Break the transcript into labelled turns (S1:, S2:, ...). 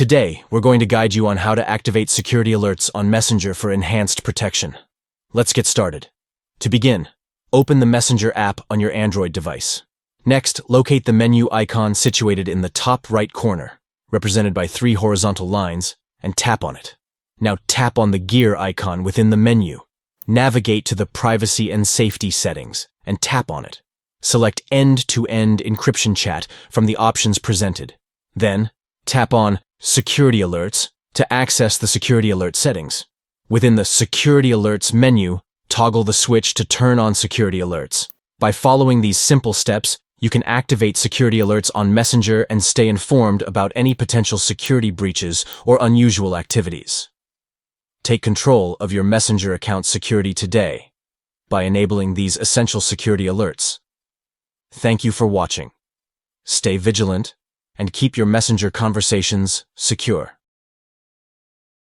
S1: Today, we're going to guide you on how to activate security alerts on Messenger for enhanced protection. Let's get started. To begin, open the Messenger app on your Android device. Next, locate the menu icon situated in the top right corner, represented by 3 horizontal lines, and tap on it. Now tap on the gear icon within the menu. Navigate to the Privacy and Safety settings, and tap on it. Select End-to-End Encryption Chat from the options presented. Then, tap on Security Alerts to access the Security Alert settings. Within the Security Alerts menu, toggle the switch to turn on Security Alerts. By following these simple steps, you can activate security alerts on Messenger and stay informed about any potential security breaches or unusual activities. Take control of your Messenger account security today by enabling these essential security alerts. Thank you for watching. Stay vigilant and keep your Messenger conversations secure.